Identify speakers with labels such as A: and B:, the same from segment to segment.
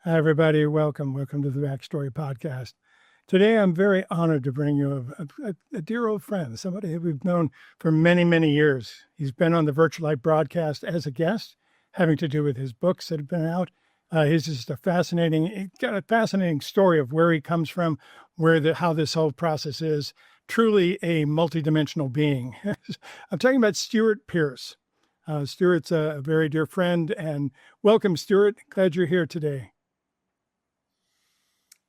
A: Hi, everybody. Welcome. Welcome to the Backstory Podcast. Today, I'm very honored to bring you a dear old friend, somebody who we've known for many, many years. He's been on the Virtual Light broadcast as a guest, having to do with his books that have been out. He's just he's got a fascinating story of where he comes from, how this whole process is. Truly a multidimensional being. I'm talking about Stewart Pearce. Stewart's a very dear friend, and welcome, Stewart. Glad you're here today.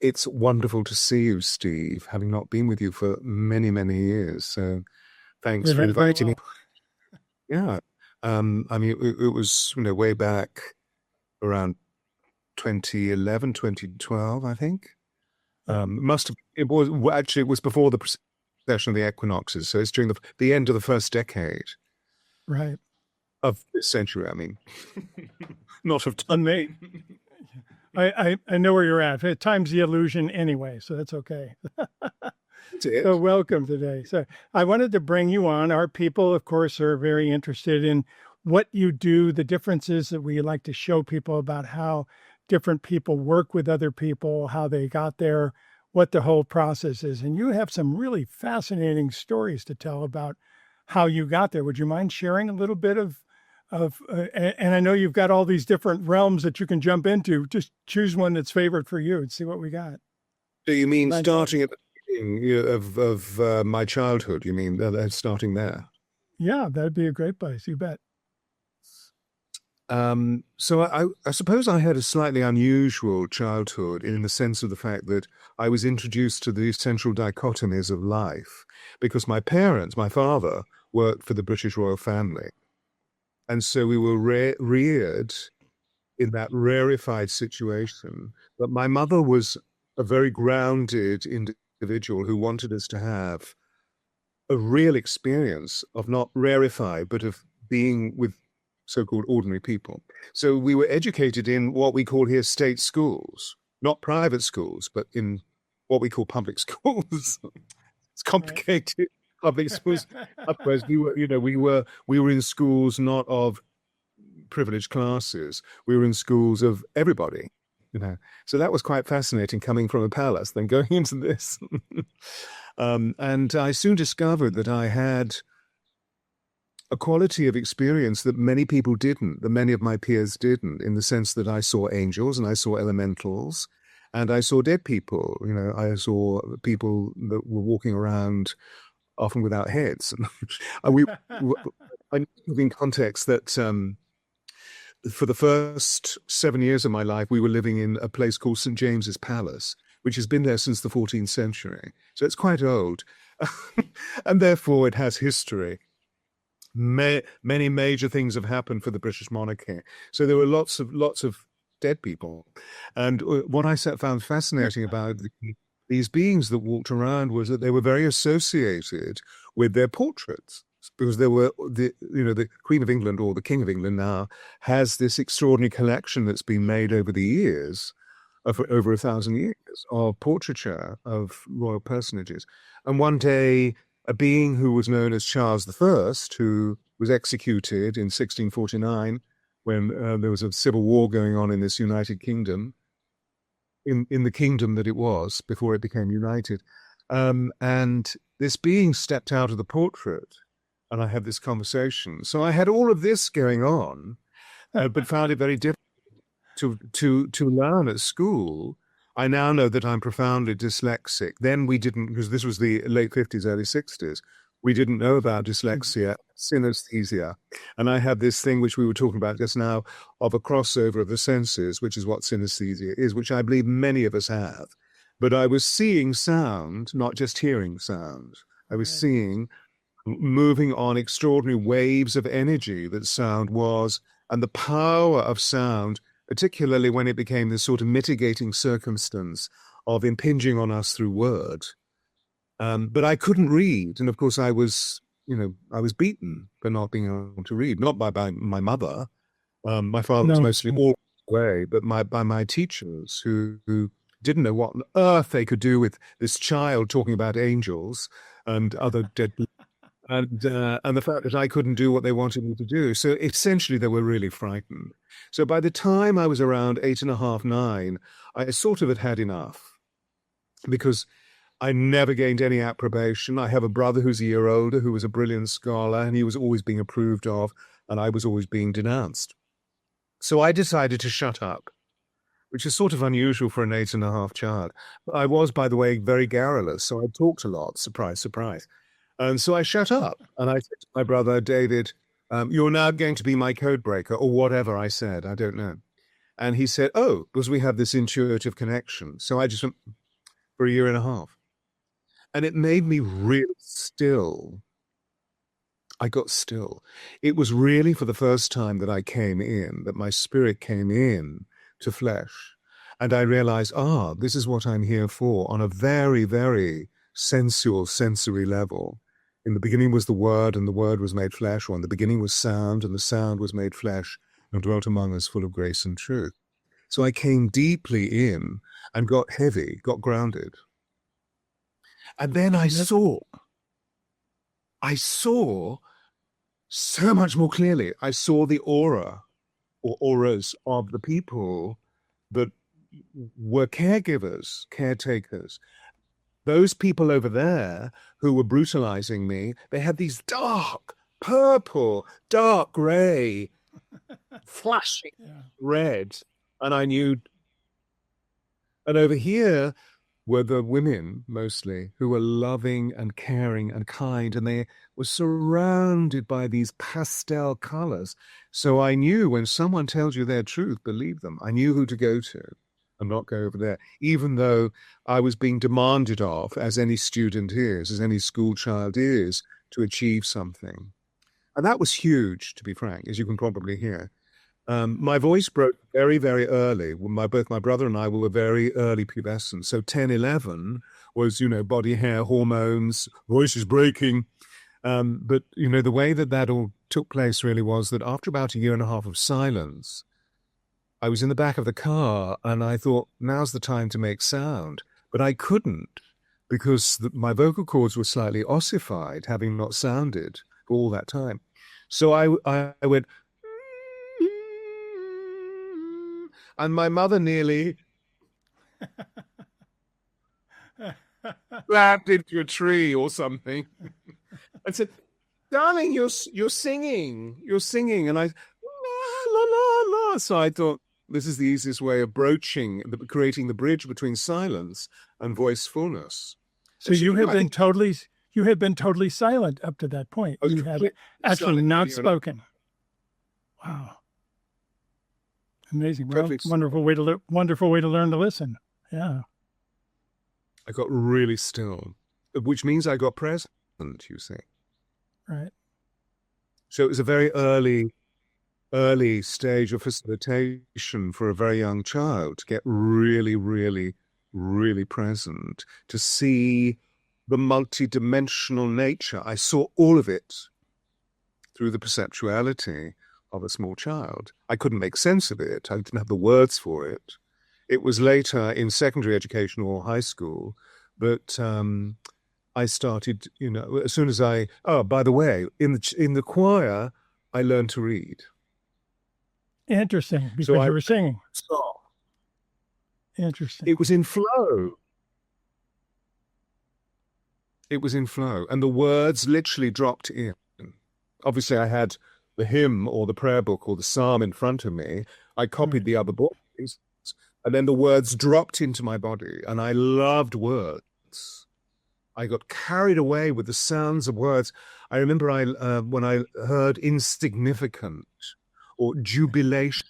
B: It's wonderful to see you, Steve, having not been with you for many, many years. So thanks for inviting me. Yeah. I mean, it was, way back around 2011, 2012, I think. It was before the precession of the equinoxes. So it's during the end of the first decade.
A: Right.
B: Of this century, I mean. Not of time.
A: Unmade. I know where you're at. Time's the illusion anyway, so that's okay. So welcome today. So I wanted to bring you on. Our people, of course, are very interested in what you do, the differences that we like to show people about how different people work with other people, how they got there, what the whole process is. And you have some really fascinating stories to tell about how you got there. Would you mind sharing a little bit and I know you've got all these different realms that you can jump into. Just choose one that's favorite for you and see what we got.
B: So you mean starting at the beginning of my childhood? You mean starting there?
A: Yeah, that'd be a great place. You bet.
B: So I suppose I had a slightly unusual childhood in the sense of the fact that I was introduced to the essential dichotomies of life because my father worked for the British royal family. And so we were reared in that rarefied situation. But my mother was a very grounded individual who wanted us to have a real experience of not rarefied, but of being with so-called ordinary people. So we were educated in what we call here state schools, not private schools, but in what we call public schools. It's complicated. Right. Public schools. Otherwise, we were in schools not of privileged classes. We were in schools of everybody. So that was quite fascinating coming from a palace, then going into this. And I soon discovered that I had a quality of experience that many people didn't, that many of my peers didn't, in the sense that I saw angels and I saw elementals and I saw dead people. I saw people that were walking around often without heads. I give in context that for the first 7 years of my life, we were living in a place called St. James's Palace, which has been there since the 14th century. So it's quite old. And therefore it has history. Many major things have happened for the British monarchy. So there were lots of dead people. And what I found fascinating about these beings that walked around was that they were very associated with their portraits, because there were the Queen of England, or the King of England now, has this extraordinary collection that's been made over the years, of over 1,000 years, of portraiture of royal personages. And one day, a being who was known as Charles I, who was executed in 1649 when there was a civil war going on in this United Kingdom, in the kingdom that it was before it became united. And this being stepped out of the portrait, and I had this conversation. So I had all of this going on, but found it very difficult to learn at school. I now know that I'm profoundly dyslexic. Then we didn't, because this was the late 50s, early 60s. We didn't know about dyslexia, synesthesia. And I had this thing which we were talking about just now of a crossover of the senses, which is what synesthesia is, which I believe many of us have. But I was seeing sound, not just hearing sound. I was seeing, moving on extraordinary waves of energy that sound was, and the power of sound, particularly when it became this sort of mitigating circumstance of impinging on us through word. But I couldn't read. And of course I was beaten for not being able to read, not by my mother. My father was mostly all the way, but by my teachers who didn't know what on earth they could do with this child talking about angels and other dead people. and the fact that I couldn't do what they wanted me to do. So essentially, they were really frightened. So by the time I was around 8.5, 9, I sort of had enough because I never gained any approbation. I have a brother who's a year older who was a brilliant scholar, and he was always being approved of, and I was always being denounced. So I decided to shut up, which is sort of unusual for an 8.5 child. I was, by the way, very garrulous, so I talked a lot. Surprise, surprise. And so I shut up, and I said to my brother, David, you're now going to be my code breaker, or whatever I said. I don't know. And he said, oh, because we have this intuitive connection. So I just went for 1.5 years. And it made me really still. I got still. It was really for the first time that I came in, that my spirit came in to flesh. And I realized, this is what I'm here for on a very, very sensual, sensory level. In the beginning was the Word, and the Word was made flesh, or in the beginning was sound, and the sound was made flesh, and dwelt among us full of grace and truth. So I came deeply in and got heavy, got grounded. And then I saw so much more clearly. I saw the aura or auras of the people that were caregivers, caretakers. Those people over there who were brutalizing me, they had these dark purple, dark gray, flashing red. And I knew, and over here were the women mostly who were loving and caring and kind, and they were surrounded by these pastel colors. So I knew when someone tells you their truth, believe them. I knew who to go to and not go over there, even though I was being demanded of, as any student is, as any school child is, to achieve something. And that was huge, to be frank, as you can probably hear. My voice broke very, very early. Both my brother and I were very early pubescent. So 10, 11 was, body hair, hormones, voice is breaking. But, the way that all took place really was that after about 1.5 years of silence, I was in the back of the car and I thought, now's the time to make sound. But I couldn't because my vocal cords were slightly ossified, having not sounded for all that time. So I went, and my mother nearly slapped into a tree or something and said, darling, you're singing. And I, la, la, la. So I thought, this is the easiest way of creating the bridge between silence and voicefulness.
A: So you had been totally silent up to that point. You had actually not spoken. Wow. Amazing. Well, wonderful way to learn to listen. Yeah.
B: I got really still, which means I got present, you see.
A: Right.
B: So it was a very early stage of facilitation for a very young child to get really, really, really present, to see the multidimensional nature. I saw all of it through the perceptuality of a small child. I couldn't make sense of it. I didn't have the words for it. It was later in secondary education or high school, but I started, as soon as by the way, in the choir, I learned to read.
A: Interesting, because you were singing. Interesting.
B: It was in flow. And the words literally dropped in. Obviously, I had the hymn or the prayer book or the psalm in front of me. I copied the other books, and then the words dropped into my body, and I loved words. I got carried away with the sounds of words. I remember when I heard insignificant or jubilation,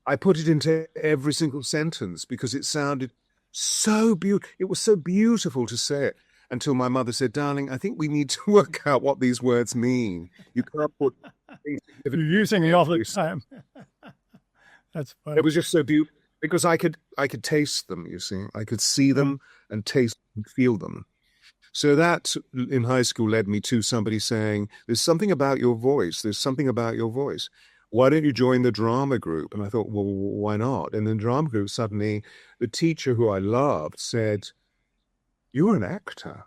B: I put it into every single sentence because it sounded so beautiful. It was so beautiful to say it until my mother said, darling, I think we need to work out what these words mean. You can't put...
A: You're using it all the time. That's funny.
B: It was just so beautiful because I could taste them, you see. I could see them and taste and feel them. So that in high school led me to somebody saying, there's something about your voice. There's something about your voice. Why don't you join the drama group? And I thought, well, why not? And in the drama group, suddenly the teacher who I loved said, you're an actor.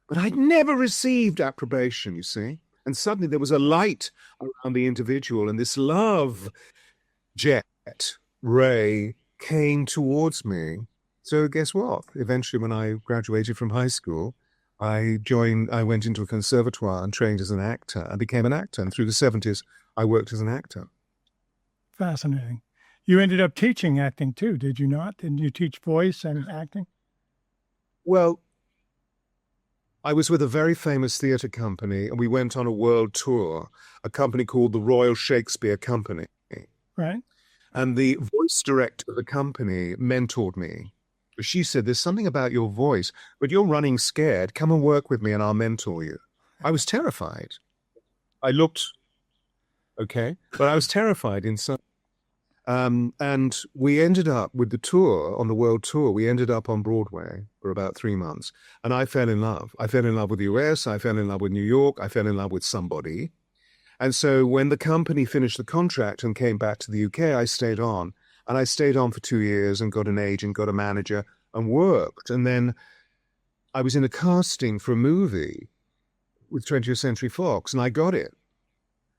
B: But I'd never received approbation, you see. And suddenly there was a light around the individual, and this love jet ray came towards me. So guess what? Eventually, when I graduated from high school, I went into a conservatoire and trained as an actor. I became an actor. And through the 70s, I worked as an actor.
A: Fascinating. You ended up teaching acting too, did you not? Didn't you teach voice and acting?
B: Well, I was with a very famous theatre company, and we went on a world tour, a company called the Royal Shakespeare Company.
A: Right.
B: And the voice director of the company mentored me. She said, there's something about your voice, but you're running scared. Come and work with me and I'll mentor you. I was terrified. I looked okay, but I was terrified inside. And we ended up with the tour, on the world tour, we ended up on Broadway for about 3 months. And I fell in love. I fell in love with the US. I fell in love with New York. I fell in love with somebody. And so when the company finished the contract and came back to the UK, I stayed on. And I stayed on for 2 years and got an agent, got a manager, and worked. And then I was in a casting for a movie with 20th Century Fox, and I got it.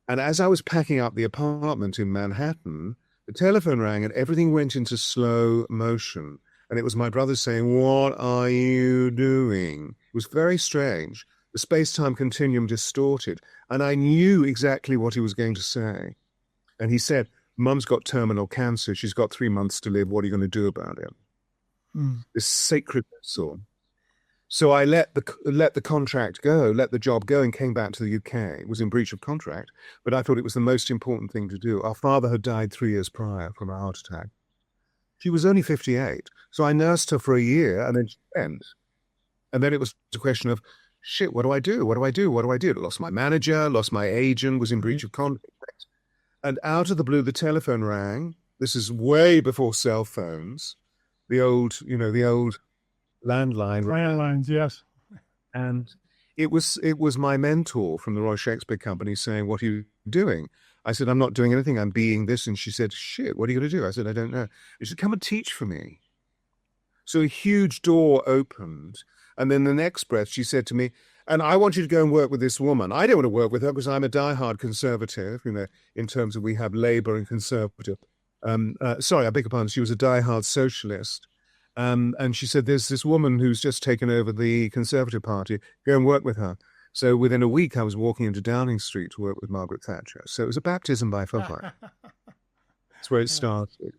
B: And as I was packing up the apartment in Manhattan, the telephone rang and everything went into slow motion. And it was my brother saying, "What are you doing?" It was very strange. The space-time continuum distorted. And I knew exactly what he was going to say. And he said, "Mum's got terminal cancer. She's got 3 months to live. What are you going to do about it?" This sacred vessel. So I let the contract go, let the job go, and came back to the UK. It was in breach of contract, but I thought it was the most important thing to do. Our father had died 3 years prior from a heart attack. She was only 58, so I nursed her for a year, and then she went. And then it was a question of, shit, what do I do? What do I do? What do I do? Lost my manager, lost my agent, was in breach of contract. And out of the blue, the telephone rang. This is way before cell phones. The old landline.
A: Landlines, yes.
B: And it was my mentor from the Royal Shakespeare Company saying, "What are you doing?" I said, "I'm not doing anything. I'm being this." And she said, "Shit, what are you going to do?" I said, "I don't know." She said, "Come and teach for me." So a huge door opened. And then the next breath, she said to me, "And I want you to go and work with this woman." I don't want to work with her because I'm a diehard conservative, in terms of we have Labour and Conservative. Sorry, I beg your pardon. She was a diehard socialist. And she said, "There's this woman who's just taken over the Conservative Party. Go and work with her." So within a week, I was walking into Downing Street to work with Margaret Thatcher. So it was a baptism by fire. That's where it started.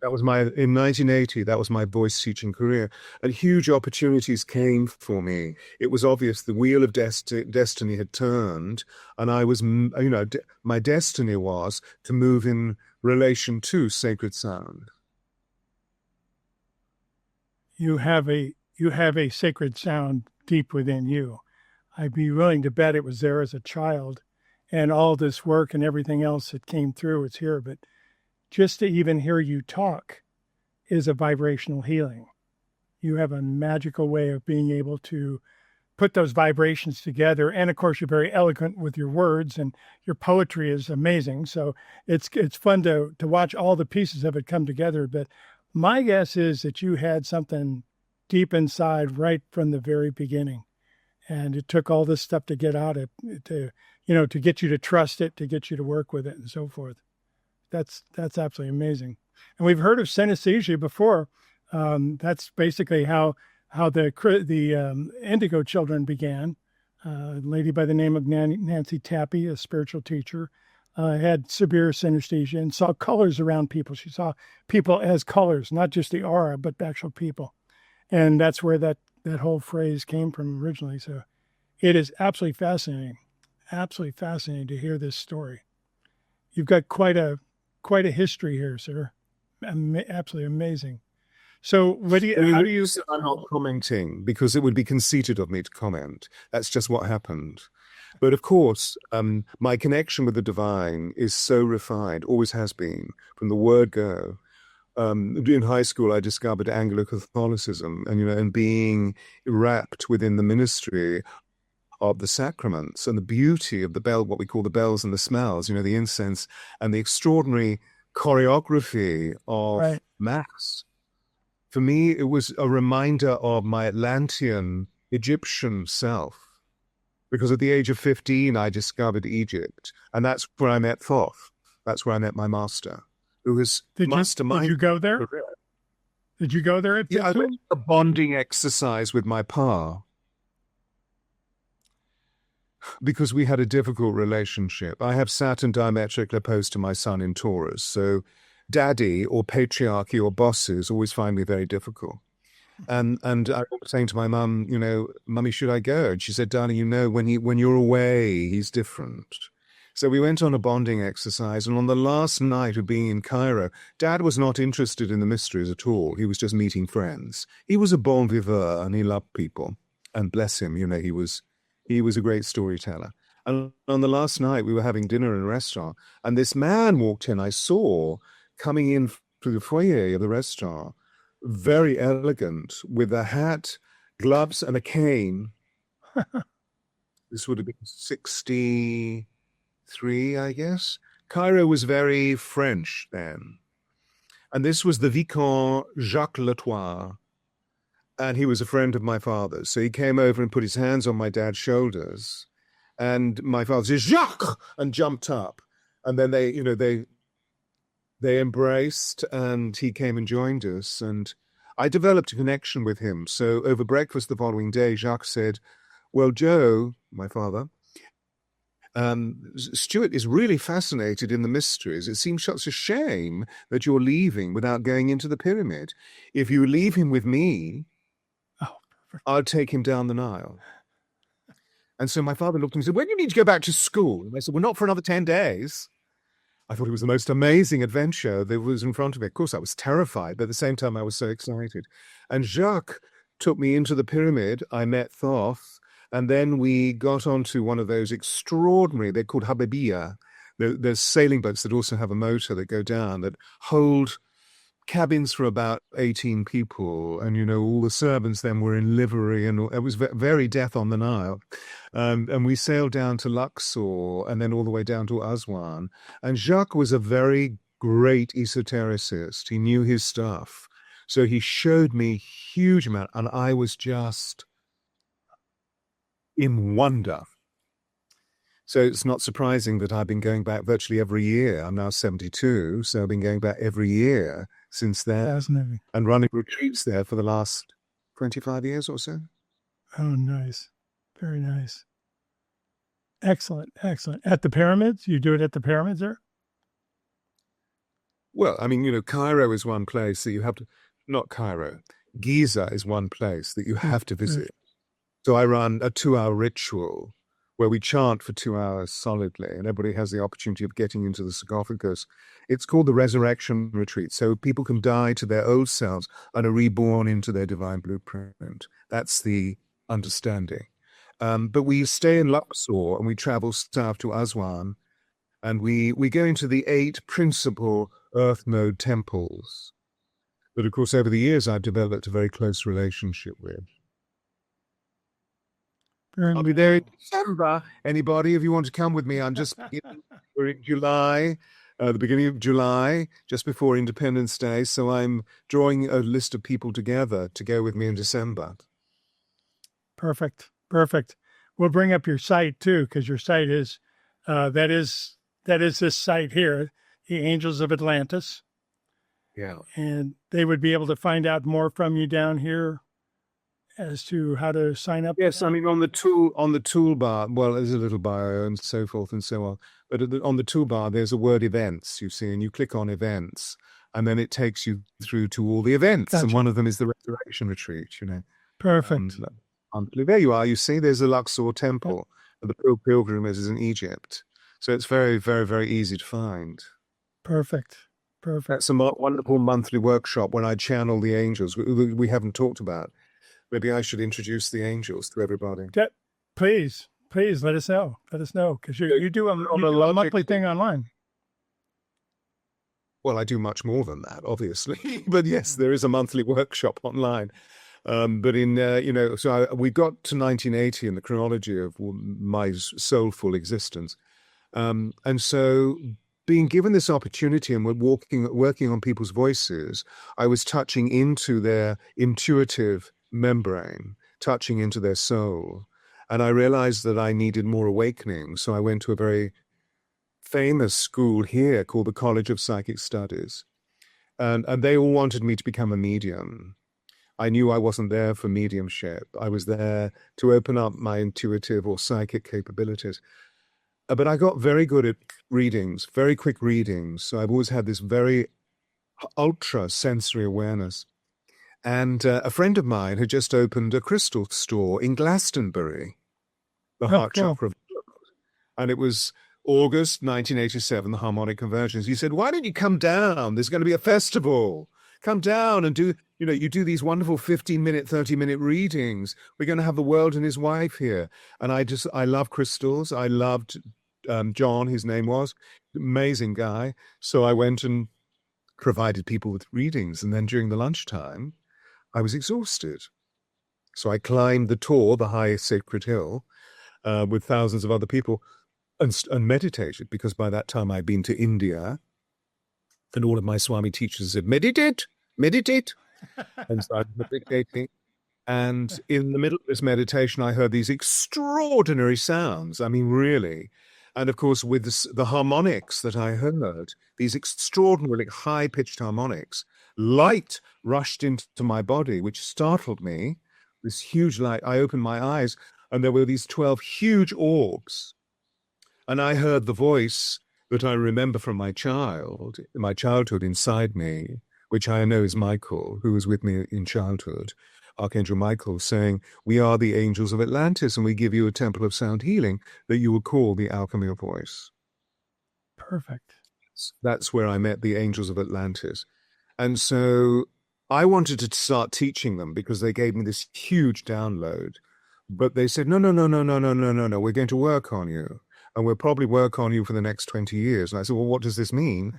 B: In 1980, that was my voice teaching career. And huge opportunities came for me. It was obvious the wheel of destiny had turned. And I was, my destiny was to move in relation to sacred sound.
A: You have a sacred sound deep within you. I'd be willing to bet it was there as a child, and all this work and everything else that came through, it's here. But just to even hear you talk is a vibrational healing. You have a magical way of being able to put those vibrations together. And of course, you're very eloquent with your words, and your poetry is amazing. So it's fun to watch all the pieces of it come together. But my guess is that you had something deep inside right from the very beginning. And it took all this stuff to get out to get you to trust it, to get you to work with it and so forth. That's absolutely amazing. And we've heard of synesthesia before. That's basically how the Indigo Children began. A lady by the name of Nancy Tappy, a spiritual teacher, had severe synesthesia and saw colors around people. She saw people as colors, not just the aura, but actual people. And that's where that whole phrase came from originally. So it is absolutely fascinating to hear this story. You've got quite a history here, sir. Absolutely amazing. So how do you...
B: I'm not commenting because it would be conceited of me to comment. That's just what happened. But of course, my connection with the divine is so refined, always has been, from the word go. In high school, I discovered Anglo Catholicism, and being wrapped within the ministry of the sacraments and the beauty of what we call the bells and the smells, the incense and the extraordinary choreography of Mass. For me, it was a reminder of my Atlantean Egyptian self. because at the age of 15, I discovered Egypt. And that's where I met Thoth. That's where I met my master, who was mastermind.
A: Did you go there? Did you go there at 15?
B: Yeah, I went a bonding exercise with my pa because we had a difficult relationship. I have Saturn diametrically opposed to my sun in Taurus. So daddy or patriarchy or bosses always find me very difficult. And I was saying to my mum, Mummy, should I go? And she said, darling, when you're away, he's different. So we went on a bonding exercise, and on the last night of being in Cairo, Dad was not interested in the mysteries at all. He was just meeting friends. He was a bon vivant, and he loved people. And bless him, he was a great storyteller. And on the last night, we were having dinner in a restaurant, and this man walked in. I saw coming in through the foyer of the restaurant, very elegant, with a hat, gloves, and a cane. This would have been 63, I guess. Cairo was very French then. And this was the Vicomte Jacques Latour. And he was a friend of my father's. So he came over and put his hands on my dad's shoulders. And my father said, Jacques! And jumped up. And then they embraced, and he came and joined us. And I developed a connection with him. So over breakfast the following day, Jacques said, well, Joe, my father, Stewart is really fascinated in the mysteries. It seems such a shame that you're leaving without going into the pyramid. If you leave him with me, I'll take him down the Nile. And so my father looked at me and said, when do you need to go back to school? And I said, well, not for another 10 days. I thought it was the most amazing adventure that was in front of me. Of course, I was terrified, but at the same time, I was so excited. And Jacques took me into the pyramid. I met Thoth. And then we got onto one of those extraordinary, they're called Habibia. There's sailing boats that also have a motor that go down that hold cabins for about 18 people. And, all the servants then were in livery, and it was very death on the Nile. And we sailed down to Luxor and then all the way down to Aswan. And Jacques was a very great esotericist. He knew his stuff. So he showed me a huge amount, and I was just in wonder. So it's not surprising that I've been going back virtually every year. I'm now 72, so I've been going back every year since then.
A: Fascinating.
B: And running retreats there for the last 25 years or so.
A: Oh, nice. Very nice. Excellent. At the pyramids? You do it at the pyramids there?
B: Well, Cairo is one place that you have to, not Cairo, Giza is one place that you have to visit. So I run a 2-hour ritual where we chant for 2 hours solidly, and everybody has the opportunity of getting into the sarcophagus. It's called the Resurrection Retreat. So people can die to their old selves and are reborn into their divine blueprint. That's the understanding. But we stay in Luxor and we travel south to Aswan, and we go into the 8 principal earth mode temples that, of course, over the years I've developed a very close relationship with. I'll be there in December. Anybody, if you want to come with me, we're in July, the beginning of July, just before Independence Day. So I'm drawing a list of people together to go with me in December.
A: Perfect. We'll bring up your site too, because your site is, that is this site here, the Angels of Atlantis.
B: Yeah.
A: And they would be able to find out more from you down here as to how to sign up?
B: Yes, on the toolbar, well, there's a little bio and so forth and so on. But on the toolbar, there's a word events, you see, and you click on events, and then it takes you through to all the events.
A: Gotcha.
B: And one of them is the Resurrection Retreat,
A: Perfect.
B: There you are. You see, there's the Luxor Temple. The pilgrimage is in Egypt. So it's very, very, very easy to find.
A: Perfect.
B: That's a wonderful monthly workshop when I channel the angels. We haven't talked about. Maybe I should introduce the angels to everybody.
A: Please let us know. Because you do a monthly thing online.
B: Well, I do much more than that, obviously. But yes, there is a monthly workshop online. But in, we got to 1980 in the chronology of my soulful existence. And so being given this opportunity and working on people's voices, I was touching into their intuitive membrane, touching into their soul. And I realized that I needed more awakening. So I went to a very famous school here called the College of Psychic Studies. And they all wanted me to become a medium. I knew I wasn't there for mediumship. I was there to open up my intuitive or psychic capabilities. But I got very good at readings, very quick readings. So I've always had this very ultra sensory awareness. And a friend of mine had just opened a crystal store in Glastonbury, the Heart Chakra. And it was August 1987, the Harmonic Convergence. He said, why don't you come down? There's going to be a festival. Come down and do, you do these wonderful 15-minute, 30-minute readings. We're going to have the world and his wife here. And I love crystals. I loved John, his name was, amazing guy. So I went and provided people with readings. And then during the lunchtime, I was exhausted. So I climbed the Tor, the high sacred hill, with thousands of other people and meditated, because by that time I'd been to India and all of my Swami teachers said, meditate. And so I was meditating. And in the middle of this meditation, I heard these extraordinary sounds. I mean, really. And of course, with the harmonics that I heard, these extraordinarily high-pitched harmonics, light rushed into my body, which startled me. This huge light. I opened my eyes, and there were these 12 huge orbs. And I heard the voice that I remember from my childhood inside me, which I know is Michael, who was with me in childhood, Archangel Michael, saying, we are the Angels of Atlantis, and we give you a temple of sound healing that you will call the Alchemy of Voice.
A: Perfect.
B: That's where I met the Angels of Atlantis. And so I wanted to start teaching them because they gave me this huge download. But they said, no, we're going to work on you. And we'll probably work on you for the next 20 years. And I said, well, what does this mean?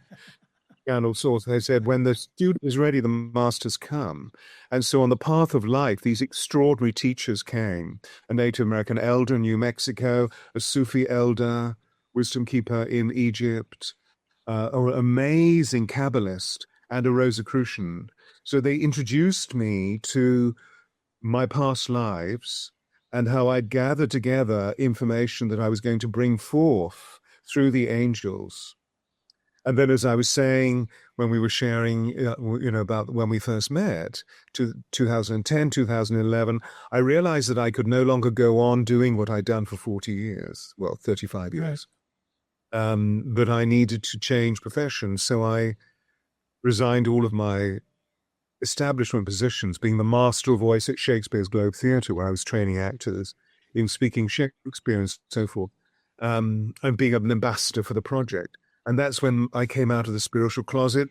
B: And all sorts. They said, when the student is ready, the masters come. And so on the path of life, these extraordinary teachers came. A Native American elder in New Mexico, a Sufi elder, wisdom keeper in Egypt, an amazing Kabbalist, and a Rosicrucian. So they introduced me to my past lives and how I'd gathered together information that I was going to bring forth through the angels. And then, as I was saying, when we were sharing, about when we first met, 2010, 2011, I realized that I could no longer go on doing what I'd done for 40 years, well, 35 years. Right. But I needed to change professions. So I resigned all of my establishment positions, being the master of voice at Shakespeare's Globe Theatre, where I was training actors in speaking Shakespeare and so forth, and being an ambassador for the project. And that's when I came out of the spiritual closet,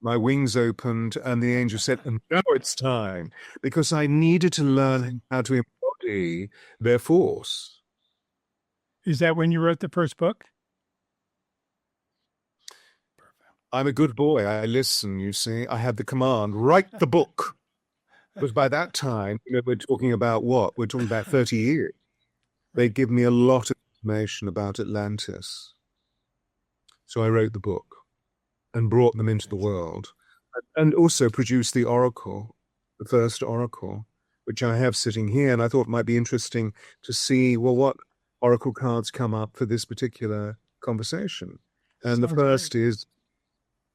B: my wings opened, and the angel said, and now it's time, because I needed to learn how to embody their force.
A: Is that when you wrote the first book?
B: I'm a good boy. I listen, you see. I had the command, write the book. Because by that time, we're talking about what? We're talking about 30 years. They'd given me a lot of information about Atlantis. So I wrote the book and brought them into the world. And also produced the oracle, the first oracle, which I have sitting here. And I thought it might be interesting to see, well, what oracle cards come up for this particular conversation. And the first is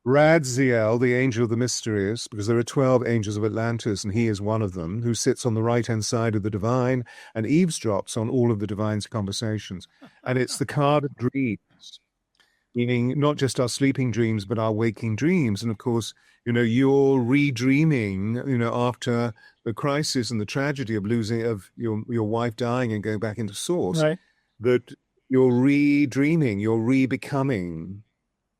B: Radziel, the angel of the mysteries, because there are 12 angels of Atlantis, and he is one of them, who sits on the right-hand side of the divine and eavesdrops on all of the divine's conversations. And it's the card of dreams, meaning not just our sleeping dreams, but our waking dreams. And of course, you're redreaming, after the crisis and the tragedy of losing, of your wife dying and going back into source, right, that you're redreaming, you're re-becoming,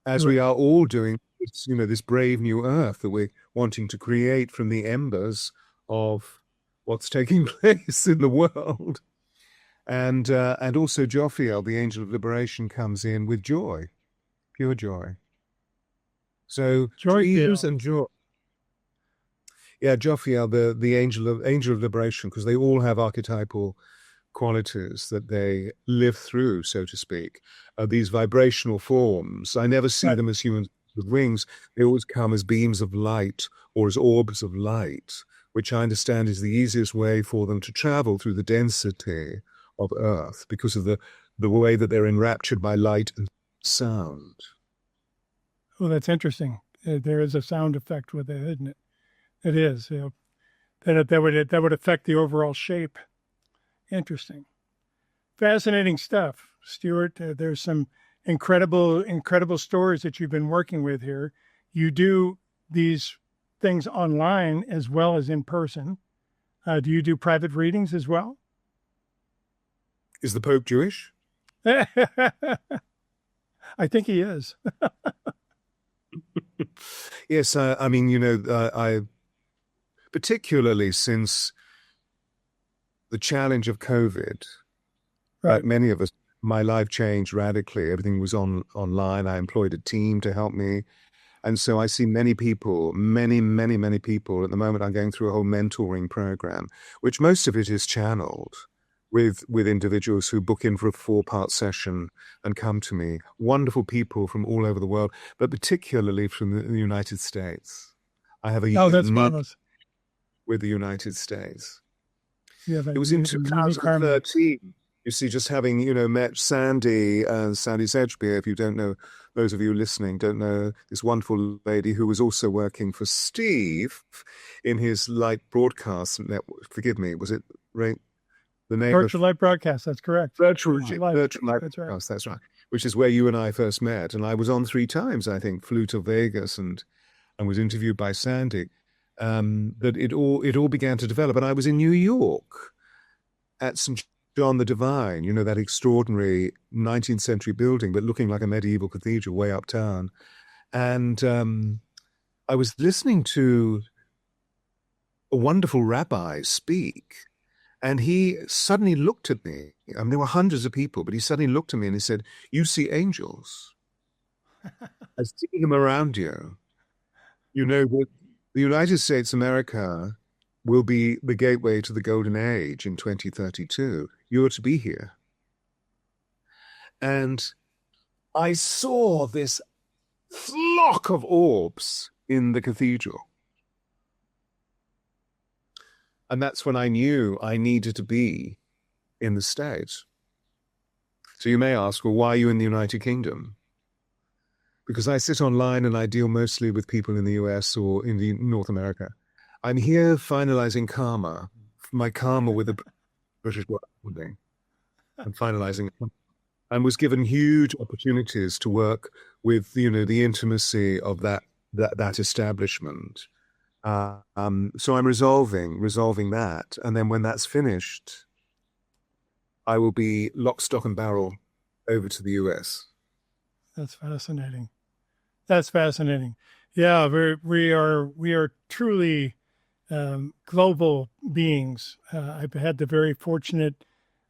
B: as we are all doing, this brave new earth that we're wanting to create from the embers of what's taking place in the world. And also Jophiel, the angel of liberation, comes in with joy, pure joy. So dreams and joy. Yeah, Jophiel, the angel of liberation, because they all have archetypal qualities that they live through, so to speak. These vibrational forms, I never see them as humans with wings. They always come as beams of light or as orbs of light, which I understand is the easiest way for them to travel through the density of Earth because of the way that they're enraptured by light and sound.
A: Well, that's interesting. There is a sound effect with it, isn't it? It is. That would affect the overall shape. Interesting. Fascinating stuff, Stewart. There's some incredible stories that you've been working with here. You do these things online as well as in person. Do you do private readings as well?
B: Is the Pope Jewish?
A: I think he is.
B: Yes, I mean, I particularly since the challenge of COVID,
A: Right.
B: like many of us, my life changed radically. Everything was online. I employed a team to help me. And so I see many people, many people. At the moment, I'm going through a whole mentoring program, which most of it is channeled with individuals who book in for a 4-part session and come to me. Wonderful people from all over the world, but particularly from the United States. I have
A: that's marvelous.
B: With the United States.
A: Yeah,
B: it was in 2013. You see, just having, met Sandy Sedgbeer, if you don't know, those of you listening don't know, this wonderful lady who was also working for Steve in his light broadcast network. Forgive me, was it right? The name
A: Virtual Light Broadcast, that's correct.
B: Virtual Light Broadcast, that's right. Which is where you and I first met. And I was on 3 times, I think, flew to Vegas and was interviewed by Sandy. That it all began to develop. And I was in New York at St. John the Divine, that extraordinary 19th century building, but looking like a medieval cathedral way uptown. And I was listening to a wonderful rabbi speak, and he suddenly looked at me. I mean, there were hundreds of people, but he suddenly looked at me and he said, "You see angels. I see them around you. The United States of America will be the gateway to the golden age in 2032. You're to be here." And I saw this flock of orbs in the cathedral. And that's when I knew I needed to be in the States. So you may ask, well, why are you in the United Kingdom? Because I sit online and I deal mostly with people in the US or in North America. I'm here finalizing karma, my karma with the British working. I'm finalizing, and was given huge opportunities to work with, the intimacy of that establishment. So I'm resolving that, and then when that's finished, I will be lock, stock, and barrel over to the US.
A: That's fascinating. Yeah, we are truly global beings. I've had the very fortunate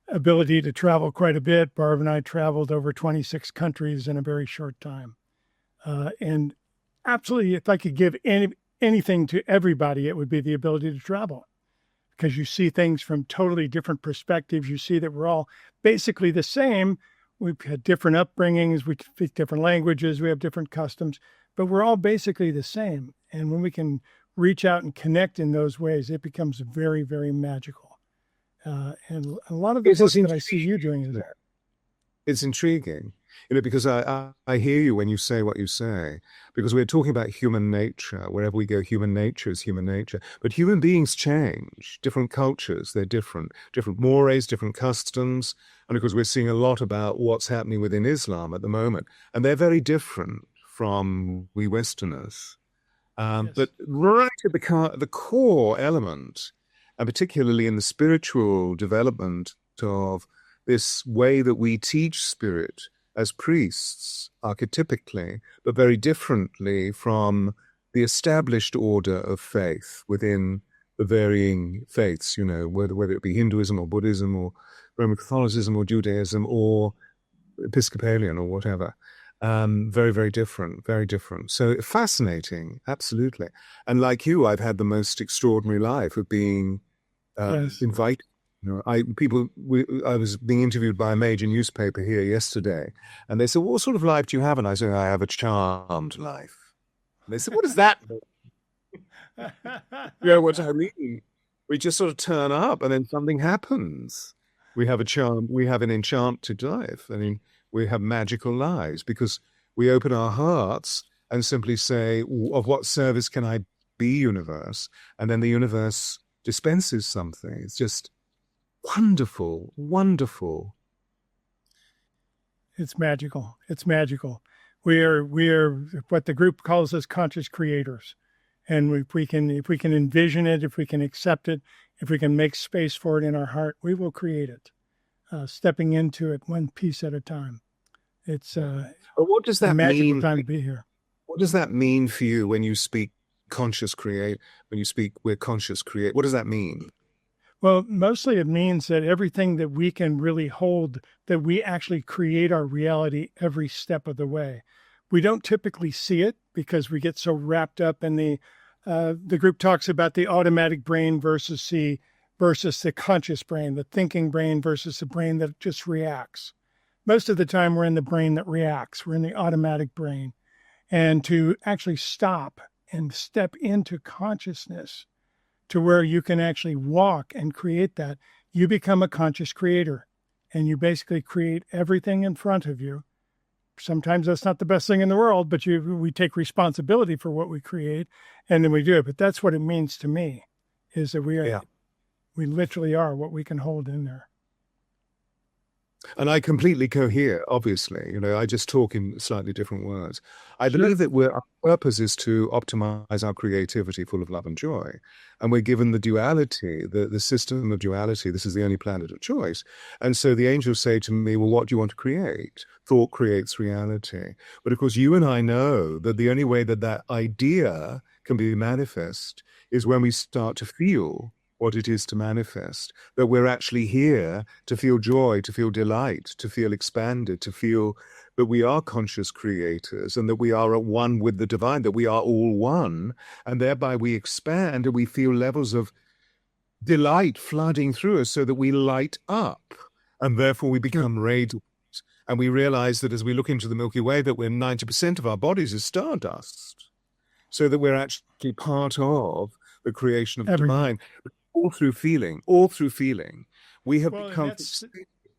A: ability to travel quite a bit. Barb and I traveled over 26 countries in a very short time. And absolutely, if I could give anything to everybody, it would be the ability to travel, because you see things from totally different perspectives. You see that we're all basically the same. We've had different upbringings, we speak different languages, we have different customs, but we're all basically the same. And when we can reach out and connect in those ways, it becomes very, very magical. And a lot of the work that I see you doing is that.
B: It's intriguing, because I hear you when you say what you say, because we're talking about human nature. Wherever we go, human nature is human nature. But human beings change, different cultures, they're different mores, different customs. And of course, we're seeing a lot about what's happening within Islam at the moment. And they're very different from we Westerners. Yes. But right at the core element, and particularly in the spiritual development of this way that we teach spirit as priests, archetypically, but very differently from the established order of faith within the varying faiths, whether it be Hinduism or Buddhism or Roman Catholicism or Judaism or Episcopalian or whatever. Very, very different, very different. So fascinating, absolutely. And like you, I've had the most extraordinary life of being invited. I was being interviewed by a major newspaper here yesterday, and they said, "What sort of life do you have?" And I said, "I have a charmed life." And they said, "What does that mean?" What I mean? We just sort of turn up, and then something happens. We have a charm. We have an enchanted life. I mean, we have magical lives because we open our hearts and simply say, of what service can I be, universe? And then the universe dispenses something. It's just wonderful, wonderful.
A: It's magical. It's magical. We are what the group calls us conscious creators. And if we can envision it, if we can accept it, if we can make space for it in our heart, we will create it, stepping into it one piece at a time. It's
B: but what does that
A: a magical
B: mean?
A: Time to be here.
B: What does that mean for you when you speak conscious create? When you speak we're conscious create, what does that mean?
A: Well, mostly it means that everything that we can really hold, that we actually create our reality every step of the way. We don't typically see it because we get so wrapped up in the group talks about the automatic brain versus the conscious brain, the thinking brain versus the brain that just reacts. Most of the time we're in the brain that reacts. We're in the automatic brain. And to actually stop and step into consciousness to where you can actually walk and create that, you become a conscious creator. And you basically create everything in front of you. Sometimes that's not the best thing in the world, but we take responsibility for what we create, and then we do it. But that's what it means to me, is that we literally are what we can hold in there.
B: And I completely cohere, obviously. I just talk in slightly different words. I believe that our purpose is to optimize our creativity full of love and joy. And we're given the duality, the system of duality. This is the only planet of choice. And so the angels say to me, well, what do you want to create? Thought creates reality. But of course, you and I know that the only way that idea can be manifest is when we start to feel what it is to manifest, that we're actually here to feel joy, to feel delight, to feel expanded, to feel that we are conscious creators and that we are at one with the divine, that we are all one, and thereby we expand and we feel levels of delight flooding through us so that we light up, and therefore we become radiant. And we realize that as we look into the Milky Way, that we're 90% of our bodies is stardust, so that we're actually part of the creation of the divine. All through feeling, we have become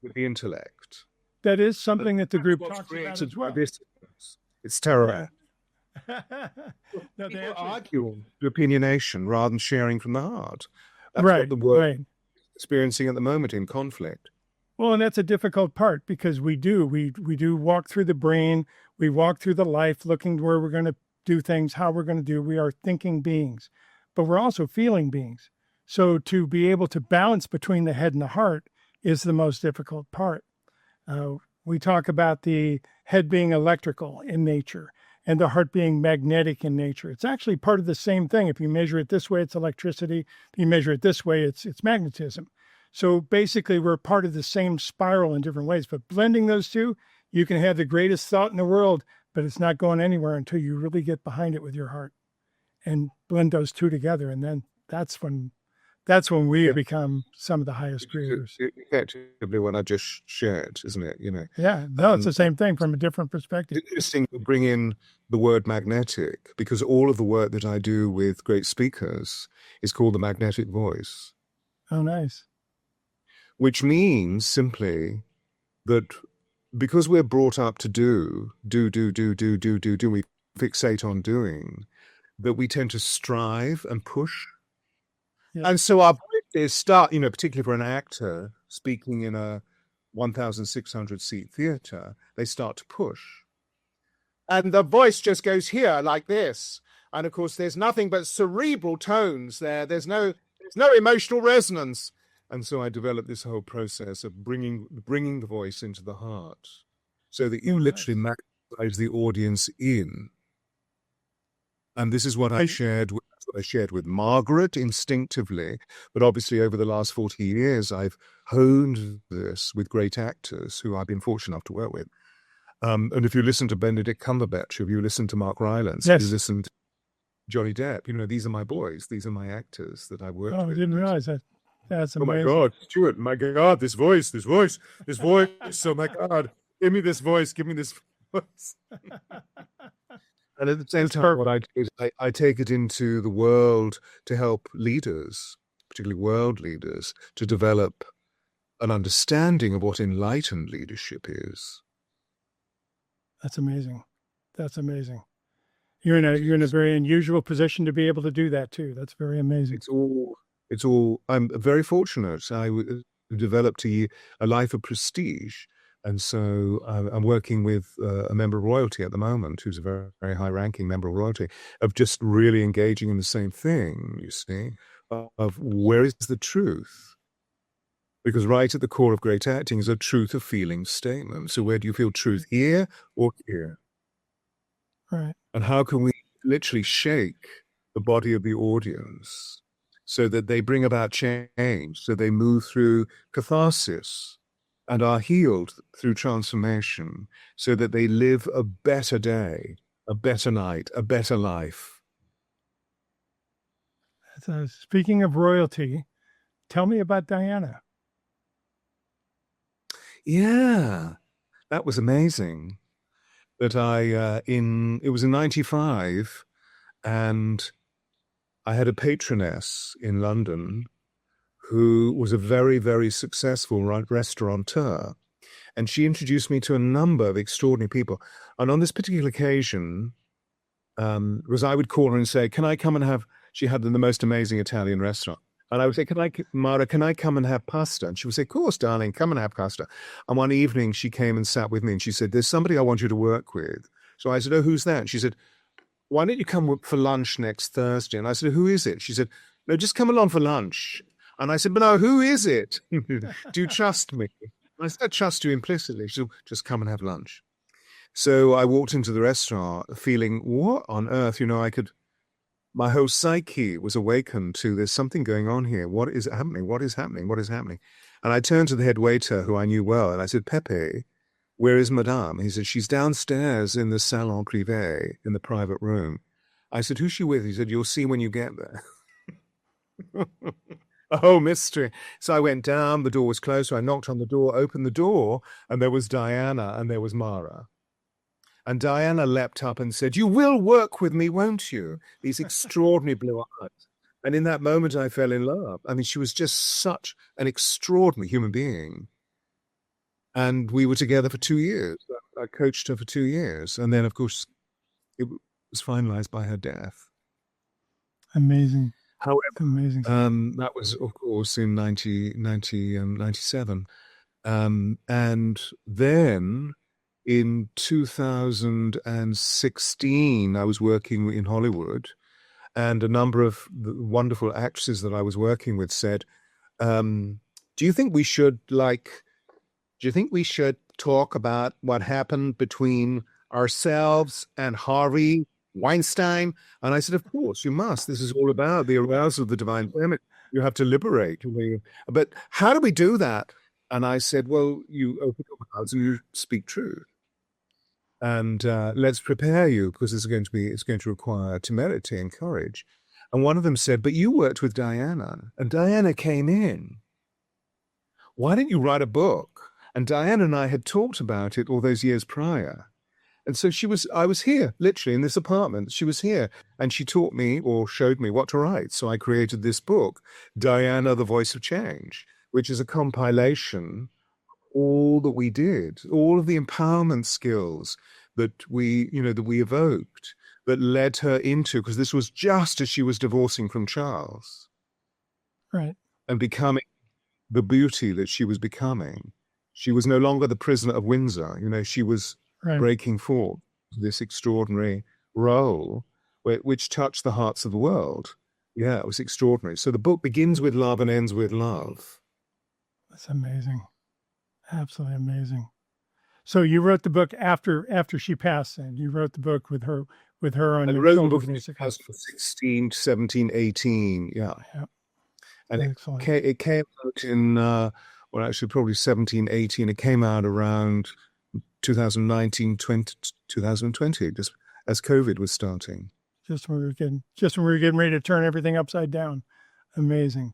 B: with the intellect.
A: That is something that the group talks about as well.
B: It's terror. People argue through opinionation rather than sharing from the heart. That's what the world is experiencing at the moment in conflict.
A: Well, and that's a difficult part because we do walk through the brain, we walk through the life looking to where we're going to do things, how we're going to do. We are thinking beings, but we're also feeling beings. So to be able to balance between the head and the heart is the most difficult part. We talk about the head being electrical in nature and the heart being magnetic in nature. It's actually part of the same thing. If you measure it this way, it's electricity. If you measure it this way, it's magnetism. So basically, we're part of the same spiral in different ways. But blending those two, you can have the greatest thought in the world, but it's not going anywhere until you really get behind it with your heart and blend those two together. And then that's when we have become some of the highest creators.
B: Effectively, what I just shared, isn't it?
A: Yeah, no, it's the same thing from a different perspective.
B: It's interesting to bring in the word magnetic because all of the work that I do with great speakers is called the magnetic voice.
A: Oh, nice.
B: Which means simply that because we're brought up to do, we fixate on doing, that we tend to strive and push. Yep. And so our voices start, particularly for an actor speaking in a 1,600 seat theater, they start to push. And the voice just goes here like this. And of course, there's nothing but cerebral tones there. There's no emotional resonance. And so I developed this whole process of bringing the voice into the heart so that you literally maximize the audience in. And this is what I shared with Margaret instinctively. But obviously over the last 40 years, I've honed this with great actors who I've been fortunate enough to work with. And if you listen to Benedict Cumberbatch, if you listen to Mark Rylance, if you listen to Johnny Depp, these are my boys. These are my actors that I worked with.
A: Oh, I didn't realize that. That's amazing.
B: Oh my God, Stewart, my God, this voice. Oh my God, give me this voice. And at the same time, what I do is I take it into the world to help leaders, particularly world leaders, to develop an understanding of what enlightened leadership is.
A: That's amazing. That's amazing. You're in a very unusual position to be able to do that too. That's very amazing.
B: It's all. I'm very fortunate. I developed a life of prestige, and so I'm working with a member of royalty at the moment, who's a very, very high-ranking member of royalty, of just really engaging in the same thing. You see, of where is the truth? Because right at the core of great acting is a truth of feeling statement. So where do you feel truth, here or here?
A: Right.
B: And how can we literally shake the body of the audience so that they bring about change, so they move through catharsis and are healed through transformation, so that they live a better day, a better night, a better life.
A: So speaking of royalty, tell me about Diana.
B: Yeah, that was amazing. That it was in 95, and I had a patroness in London who was a very, very successful restaurateur. And she introduced me to a number of extraordinary people. And on this particular occasion, was I would call her and say, can I come and have, she had the most amazing Italian restaurant. And I would say, Mara, can I come and have pasta? And she would say, of course, darling, come and have pasta. And one evening she came and sat with me and she said, there's somebody I want you to work with. So I said, oh, who's that? And she said, why don't you come for lunch next Thursday? And I said, who is it? She said, no, just come along for lunch. And I said, but no, who is it? Do you trust me? And I said, I trust you implicitly. She said, just come and have lunch. So I walked into the restaurant feeling, what on earth, my whole psyche was awakened to there's something going on here. What is happening? What is happening? What is happening? And I turned to the head waiter, who I knew well, and I said, Pepe, where is Madame? He said, she's downstairs in the salon privé, in the private room. I said, who's she with? He said, you'll see when you get there. Oh, mystery. So I went down, the door was closed, so I knocked on the door, opened the door, and there was Diana and there was Mara. And Diana leapt up and said, you will work with me, won't you? These extraordinary blue eyes. And in that moment, I fell in love. I mean, she was just such an extraordinary human being. And we were together for 2 years. I coached her for 2 years. And then, of course, it was finalized by her death.
A: Amazing.
B: However,
A: amazing.
B: That was, of course, in 1997. And then in 2016, I was working in Hollywood, and a number of the wonderful actresses that I was working with said, do you think we should talk about what happened between ourselves and Harvey Weinstein? And I said, of course, you must. This is all about the arousal of the divine feminine. You have to liberate. But how do we do that? And I said, well, you open your mouths and you speak truth. And let's prepare you, because it's going to require temerity and courage. And one of them said, but you worked with Diana, and Diana came in. Why didn't you write a book? And Diana and I had talked about it all those years prior. And so I was here, literally, in this apartment. She was here, and she taught me or showed me what to write. So I created this book, Diana, the Voice of Change, which is a compilation of all that we did, all of the empowerment skills that we evoked, that led her into, because this was just as she was divorcing from Charles.
A: Right.
B: And becoming the beauty that she was becoming. She was no longer the prisoner of Windsor. She was breaking forth this extraordinary role which touched the hearts of the world. Yeah, it was extraordinary. So the book begins with love and ends with love.
A: That's amazing. Absolutely amazing. So you wrote the book after she passed, and you wrote the book with her on
B: I
A: your
B: wrote the
A: shoulders,
B: book in
A: basically.
B: 2016, 17, 18, yeah. And it came out in, actually probably 17, 18. It came out around 2019, 2020, just as COVID was starting.
A: Just when we were getting ready to turn everything upside down. Amazing.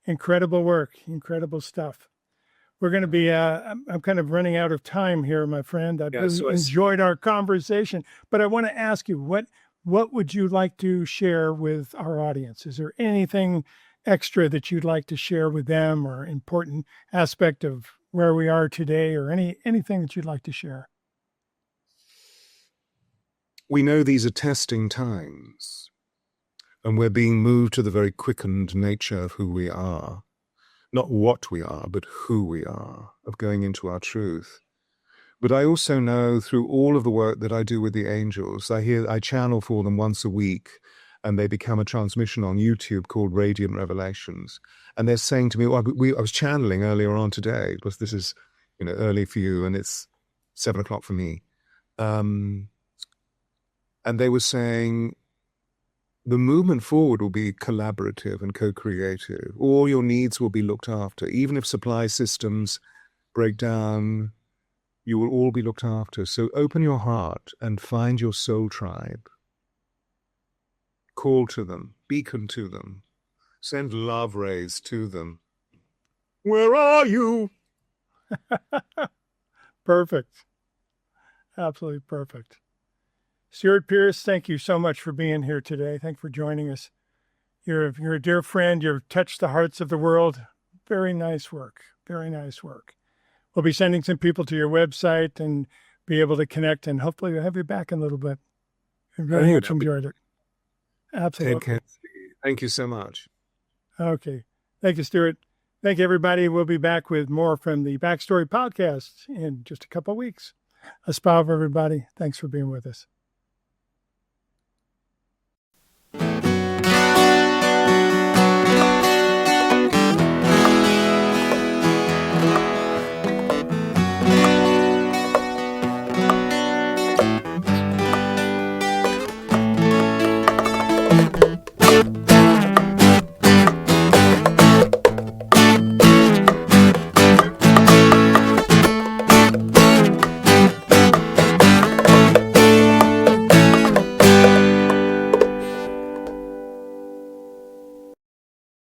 A: Incredible work, incredible stuff. We're going to be, I'm kind of running out of time here, my friend. I've really enjoyed our conversation, but I want to ask you, what would you like to share with our audience? Is there anything extra that you'd like to share with them, or important aspect of where we are today, or anything that you'd like to share?
B: We know these are testing times, and we're being moved to the very quickened nature of who we are. Not what we are, but who we are, of going into our truth. But I also know through all of the work that I do with the angels, I channel for them once a week, and they become a transmission on YouTube called Radiant Revelations. And they're saying to me, I was channeling earlier on today, because this is, early for you, and it's 7:00 for me. And they were saying, the movement forward will be collaborative and co-creative. All your needs will be looked after. Even if supply systems break down, you will all be looked after. So open your heart and find your soul tribe. Call to them, beacon to them, send love rays to them. Where are you?
A: Perfect. Absolutely perfect. Stewart Pearce, thank you so much for being here today. Thank you for joining us. You're a dear friend. You've touched the hearts of the world. Very nice work. Very nice work. We'll be sending some people to your website and be able to connect, and hopefully we'll have you back in a little bit. I very much enjoyed it. Absolutely.
B: Thank you so much.
A: Okay. Thank you, Stewart. Thank you, everybody. We'll be back with more from the Backstory Podcast in just a couple of weeks. A spa for everybody. Thanks for being with us.